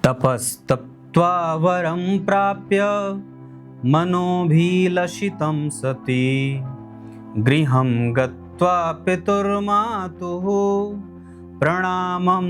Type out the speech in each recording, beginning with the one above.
तपस्तप्त्वा वरं प्राप्य मनोभिलषितं सति गृहं गत्वा पितुर्मातुः प्रणामम्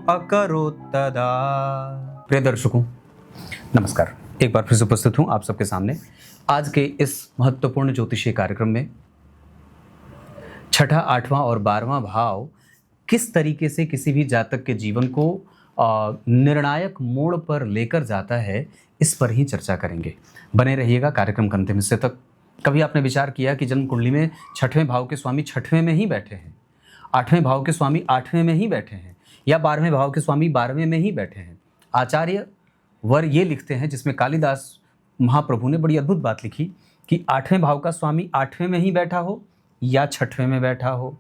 अकरोत् तदा। प्रिय दर्शकों नमस्कार, एक बार फिर से उपस्थित हूँ आप सबके सामने आज के इस महत्वपूर्ण ज्योतिषीय कार्यक्रम में। छठा, आठवां और 12वां भाव किस तरीके से किसी भी जातक के जीवन को निर्णायक मोड़ पर लेकर जाता है, इस पर ही चर्चा करेंगे। बने रहिएगा कार्यक्रम के अंतिम हिस्से तक। कभी आपने विचार किया कि जन्म कुंडली में छठवें भाव के स्वामी छठवें में ही बैठे हैं, आठवें भाव के स्वामी आठवें में ही बैठे हैं, या 12वें भाव के स्वामी 12वें में ही बैठे हैं? आचार्य वर ये लिखते हैं, जिसमें कालिदास महाप्रभु ने बड़ी अद्भुत बात लिखी कि आठवें भाव का स्वामी आठवें में ही बैठा हो या छठवें में बैठा हो,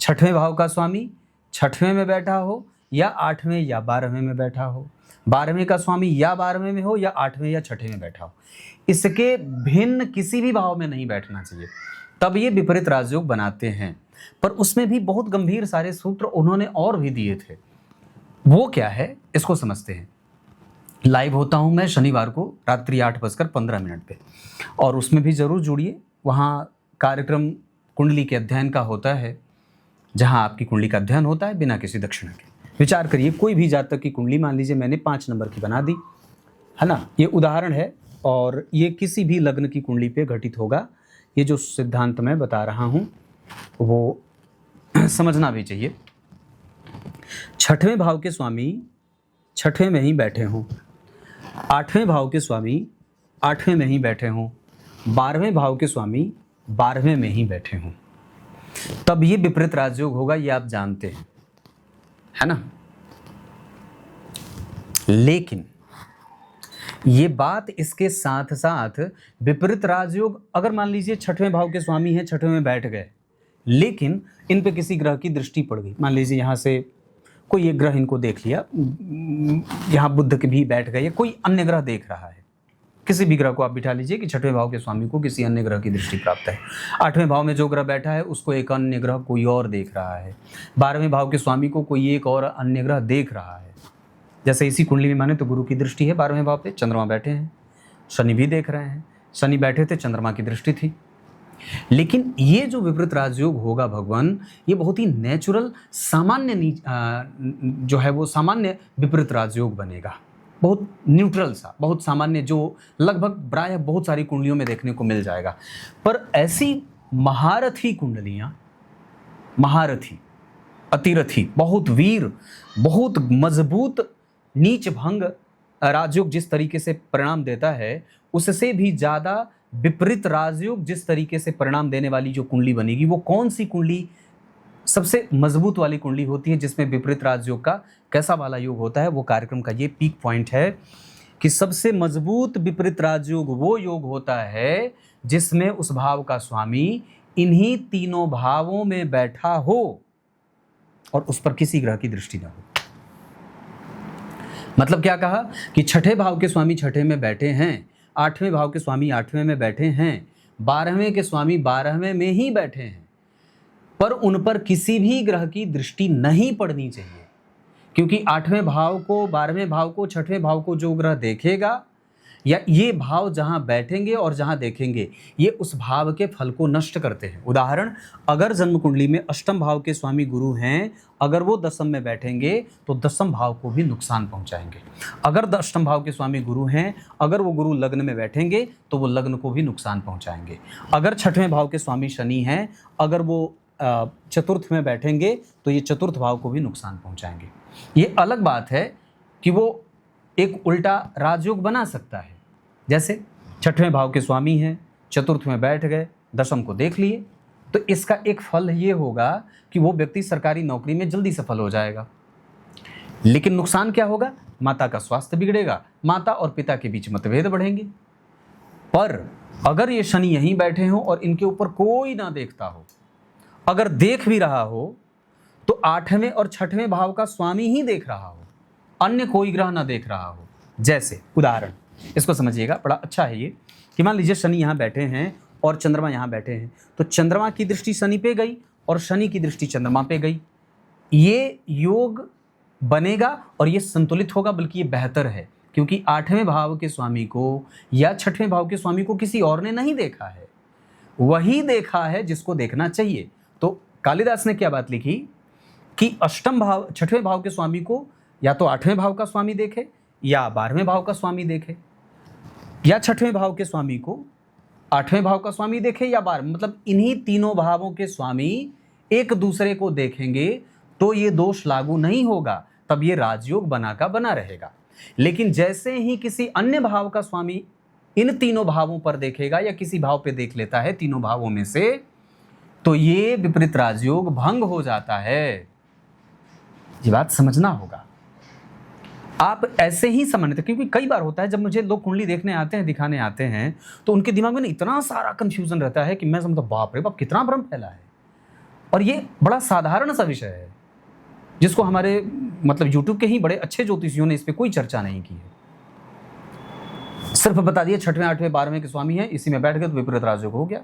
छठवें भाव का स्वामी छठवें में बैठा हो या आठवें या 12वें में बैठा हो, 12वें का स्वामी या 12वें में हो या 8वें या छठे में बैठा हो, इसके भिन्न किसी भी भाव में नहीं बैठना चाहिए। तब ये विपरीत राजयोग बनाते हैं। पर उसमें भी बहुत गंभीर सारे सूत्र उन्होंने और भी दिए थे। वो क्या है, इसको समझते हैं। लाइव होता हूँ मैं शनिवार को रात्रि 8:15 पे, और उसमें भी जरूर जुड़िए। वहाँ कार्यक्रम कुंडली के अध्ययन का होता है, जहाँ आपकी कुंडली का अध्ययन होता है बिना किसी दक्षिणा के। विचार करिए, कोई भी जातक की कुंडली, मान लीजिए मैंने 5 नंबर की बना दी है ना, ये उदाहरण है, और ये किसी भी लग्न की कुंडली पे घटित होगा। ये जो सिद्धांत मैं बता रहा हूँ वो समझना भी चाहिए। छठवें भाव के स्वामी छठवें में ही बैठे हों, आठवें भाव के स्वामी आठवें में ही बैठे हों, 12वें भाव के स्वामी 12वें में ही बैठे हों, तब ये विपरीत राजयोग होगा। ये आप जानते हैं, है ना। लेकिन ये बात इसके साथ साथ विपरीत राजयोग, अगर मान लीजिए छठवें भाव के स्वामी हैं, छठवें में बैठ गए, लेकिन इन पे किसी ग्रह की दृष्टि पड़ गई। मान लीजिए यहाँ से कोई एक ग्रह इनको देख लिया, यहाँ बुध के भी बैठ गए, कोई अन्य ग्रह देख रहा है। किसी भी ग्रह को आप बिठा लीजिए कि छठवें भाव के स्वामी को किसी अन्य ग्रह की दृष्टि प्राप्त है। आठवें भाव में जो ग्रह बैठा है उसको एक अन्य ग्रह कोई और देख रहा है। 12वें भाव के स्वामी को कोई एक और अन्य ग्रह देख रहा है। जैसे इसी कुंडली में माने तो गुरु की दृष्टि है 12वें भाव पे, चंद्रमा बैठे हैं, शनि भी देख रहे हैं। शनि बैठे थे, चंद्रमा की दृष्टि थी। लेकिन ये जो विपरीत राजयोग होगा भगवान, ये बहुत ही नेचुरल सामान्य जो है वो सामान्य विपरीत राजयोग बनेगा। बहुत न्यूट्रल सा, बहुत सामान्य, जो लगभग प्रायः बहुत सारी कुंडलियों में देखने को मिल जाएगा। पर ऐसी महारथी कुंडलियां, महारथी, अतिरथी, बहुत वीर, बहुत मजबूत नीच भंग राजयोग जिस तरीके से परिणाम देता है, उससे भी ज़्यादा विपरीत राजयोग जिस तरीके से परिणाम देने वाली जो कुंडली बनेगी, वो कौन सी कुंडली सबसे मजबूत वाली कुंडली होती है, जिसमें विपरीत राजयोग का कैसा वाला योग होता है। वो कार्यक्रम का ये पीक पॉइंट है कि सबसे मजबूत विपरीत राजयोग वो योग होता है जिसमें उस भाव का स्वामी इन्हीं तीनों भावों में बैठा हो और उस पर किसी ग्रह की दृष्टि न हो। मतलब क्या कहा कि छठे भाव के स्वामी छठे में बैठे हैं, आठवें भाव के स्वामी आठवें में बैठे हैं, 12वें के स्वामी 12वें में ही बैठे हैं, पर उन पर किसी भी ग्रह की दृष्टि नहीं पड़नी चाहिए। क्योंकि आठवें भाव को, 12वें भाव को, छठवें भाव को जो ग्रह देखेगा, या ये भाव जहां बैठेंगे और जहां देखेंगे, ये उस भाव के फल को नष्ट करते हैं। उदाहरण, अगर जन्म कुंडली में अष्टम भाव के स्वामी गुरु हैं, अगर वो दशम में बैठेंगे तो दशम भाव को भी नुकसान पहुंचाएंगे। अगर अष्टम भाव के स्वामी गुरु हैं, अगर वो गुरु लग्न में बैठेंगे तो वो लग्न को भी नुकसान पहुंचाएंगे। अगर छठवें भाव के स्वामी शनि हैं, अगर वो चतुर्थ में बैठेंगे तो ये चतुर्थ भाव को भी नुकसान पहुंचाएंगे। ये अलग बात है कि वो एक उल्टा राजयोग बना सकता है। जैसे छठवें भाव के स्वामी हैं, चतुर्थ में बैठ गए, दशम को देख लिए, तो इसका एक फल ये होगा कि वो व्यक्ति सरकारी नौकरी में जल्दी सफल हो जाएगा। लेकिन नुकसान क्या होगा? माता का स्वास्थ्य बिगड़ेगा, माता और पिता के बीच मतभेद बढ़ेंगे। पर अगर ये शनि यहीं बैठे हों और इनके ऊपर कोई ना देखता हो, अगर देख भी रहा हो तो आठवें और छठवें भाव का स्वामी ही देख रहा हो, अन्य कोई ग्रह ना देख रहा हो। जैसे उदाहरण, इसको समझिएगा, बड़ा अच्छा है ये, कि मान लीजिए शनि यहाँ बैठे हैं और चंद्रमा यहाँ बैठे हैं, तो चंद्रमा की दृष्टि शनि पे गई और शनि की दृष्टि चंद्रमा पे गई। ये योग बनेगा और ये संतुलित होगा, बल्कि ये बेहतर है, क्योंकि 8वें भाव के स्वामी को या 6वें भाव के स्वामी को किसी और ने नहीं देखा है, वही देखा है जिसको देखना चाहिए। तो कालिदास ने क्या बात लिखी कि अष्टम भाव 6वें भाव के स्वामी को या तो 8वें भाव का स्वामी देखे या 12वें भाव का स्वामी देखे, या 6वें भाव के स्वामी को 8वें भाव का स्वामी देखे या 12, मतलब इन्हीं तीनों भावों के स्वामी एक दूसरे को देखेंगे तो ये दोष लागू नहीं होगा, तब ये राजयोग बना का बना रहेगा। लेकिन जैसे ही किसी अन्य भाव का स्वामी इन तीनों भावों पर देखेगा या किसी भाव पे देख लेता है तीनों भावों में से, तो ये विपरीत राजयोग भंग हो जाता है। ये बात समझना होगा। आप ऐसे ही समझते, क्योंकि कई बार होता है जब मुझे लोग कुंडली देखने आते हैं, दिखाने आते हैं, तो उनके दिमाग में इतना सारा कंफ्यूजन रहता है कि मैं समझता बाप रे बाप कितना भ्रम फैला है। और ये बड़ा साधारण सा विषय है जिसको हमारे मतलब यूट्यूब के ही बड़े अच्छे ज्योतिषियों ने इस पर कोई चर्चा नहीं की है। सिर्फ बता दिया 6वें 8वें 12वें के स्वामी हैं, इसी में बैठ गए तो विपरीत राजयोग हो गया,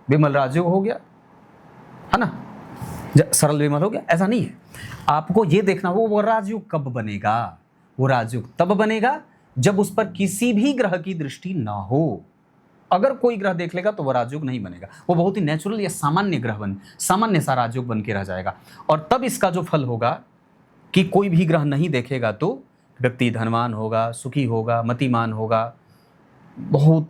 विमल राजयोग हो गया, है ना, सरल विमल हो गया। ऐसा नहीं है, आपको ये देखना हो वो राजयोग कब बनेगा। वो राजयोग तब बनेगा जब उस पर किसी भी ग्रह की दृष्टि ना हो। अगर कोई ग्रह देख लेगा तो वह राजयोग नहीं बनेगा, वो बहुत ही नेचुरल या सामान्य ग्रह सामान्य सा राजयोग बन के रह जाएगा। और तब इसका जो फल होगा कि कोई भी ग्रह नहीं देखेगा तो व्यक्ति धनवान होगा, सुखी होगा, मतिमान होगा, बहुत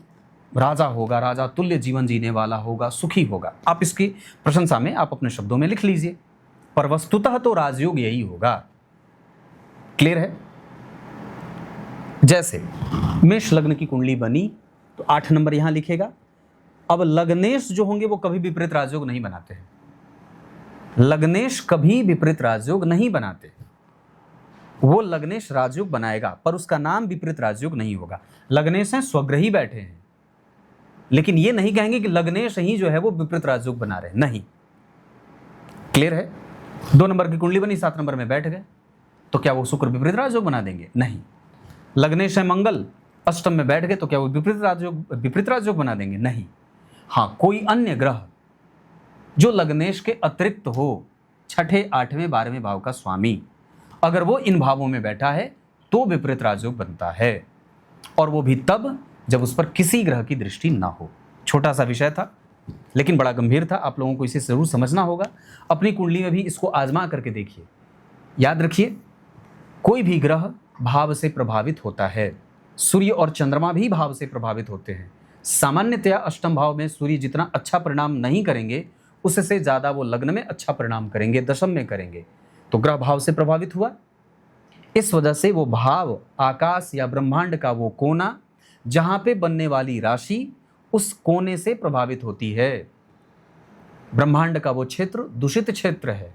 राजा होगा, राजा तुल्य जीवन जीने वाला होगा, सुखी होगा। आप इसकी प्रशंसा में आप अपने शब्दों में लिख लीजिए, पर वस्तुतः तो राजयोग यही होगा। क्लियर है? जैसे मेष लग्न की कुंडली बनी तो 8 नंबर यहां लिखेगा। अब लग्नेश जो होंगे वो कभी विपरीत राजयोग नहीं बनाते हैं। लग्नेश कभी विपरीत राजयोग नहीं बनाते। वो लग्नेश राजयोग बनाएगा पर उसका नाम विपरीत राजयोग नहीं होगा। लग्नेश हैं, स्वग्रही बैठे हैं, लेकिन ये नहीं कहेंगे कि लग्नेश ही जो है वो विपरीत राजयोग बना रहे, नहीं। क्लियर है? 2 नंबर की कुंडली बनी, 7 नंबर में बैठ गए तो क्या वो शुक्र विपरीत राजयोग बना देंगे? नहीं। लग्नेश है मंगल, अष्टम में बैठ गए तो क्या वो विपरीत राजयोग बना देंगे? नहीं। हाँ, कोई अन्य ग्रह जो लग्नेश के अतिरिक्त हो, 6ठे 8वें 12वें भाव का स्वामी, अगर वो इन भावों में बैठा है तो विपरीत राजयोग बनता है, और वो भी तब जब उस पर किसी ग्रह की दृष्टि ना हो। छोटा सा विषय था लेकिन बड़ा गंभीर था, आप लोगों को इसे जरूर समझना होगा। अपनी कुंडली में भी इसको आजमा करके देखिए। याद रखिए, कोई भी ग्रह भाव से प्रभावित होता है। सूर्य और चंद्रमा भी भाव से प्रभावित होते हैं। सामान्यतया अष्टम भाव में सूर्य जितना अच्छा परिणाम नहीं करेंगे, उससे ज़्यादा वो लग्न में अच्छा परिणाम करेंगे, दशम में करेंगे। तो ग्रह भाव से प्रभावित हुआ, इस वजह से वो भाव आकाश या ब्रह्मांड का वो कोना जहाँ पे बनने वाली राशि उस कोने से प्रभावित होती है। ब्रह्मांड का वो क्षेत्र दूषित क्षेत्र है,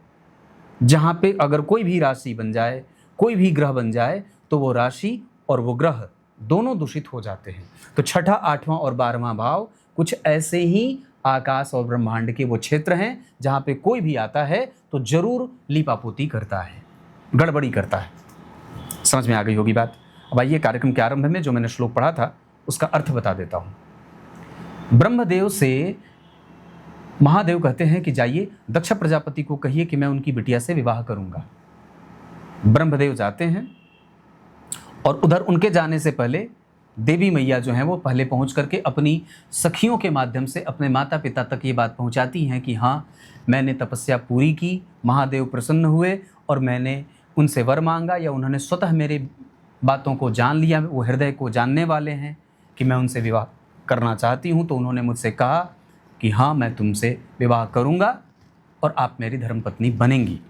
जहाँ पे अगर कोई भी राशि बन जाए, कोई भी ग्रह बन जाए, तो वो राशि और वो ग्रह दोनों दूषित हो जाते हैं। तो 6ठा 8वां और 12वां भाव कुछ ऐसे ही आकाश और ब्रह्मांड के वो क्षेत्र हैं जहाँ पे कोई भी आता है तो जरूर लीपापोती करता है, गड़बड़ी करता है। समझ में आ गई होगी बात। अब आइए कार्यक्रम के आरंभ में जो मैंने श्लोक पढ़ा था उसका अर्थ बता देता हूँ। ब्रह्मदेव से महादेव कहते हैं कि जाइए दक्ष प्रजापति को कहिए कि मैं उनकी बिटिया से विवाह करूँगा। ब्रह्मदेव जाते हैं और उधर उनके जाने से पहले देवी मैया जो हैं वो पहले पहुंच करके अपनी सखियों के माध्यम से अपने माता पिता तक ये बात पहुंचाती हैं कि हाँ, मैंने तपस्या पूरी की, महादेव प्रसन्न हुए और मैंने उनसे वर मांगा, या उन्होंने स्वतः मेरे बातों को जान लिया, वो हृदय को जानने वाले हैं कि मैं उनसे विवाह करना चाहती हूँ। तो उन्होंने मुझसे कहा कि हाँ, मैं तुमसे विवाह करूँगा और आप मेरी धर्मपत्नी बनेंगी,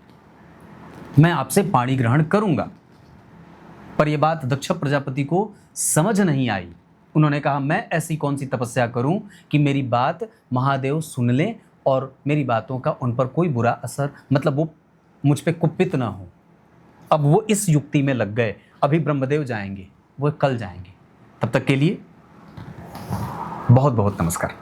मैं आपसे पाणी ग्रहण करूँगा। पर यह बात दक्ष प्रजापति को समझ नहीं आई। उन्होंने कहा मैं ऐसी कौन सी तपस्या करूं कि मेरी बात महादेव सुन लें और मेरी बातों का उन पर कोई बुरा असर, मतलब वो मुझ पे कुपित ना हो। अब वो इस युक्ति में लग गए। अभी ब्रह्मदेव जाएंगे, वो कल जाएंगे। तब तक के लिए बहुत बहुत नमस्कार।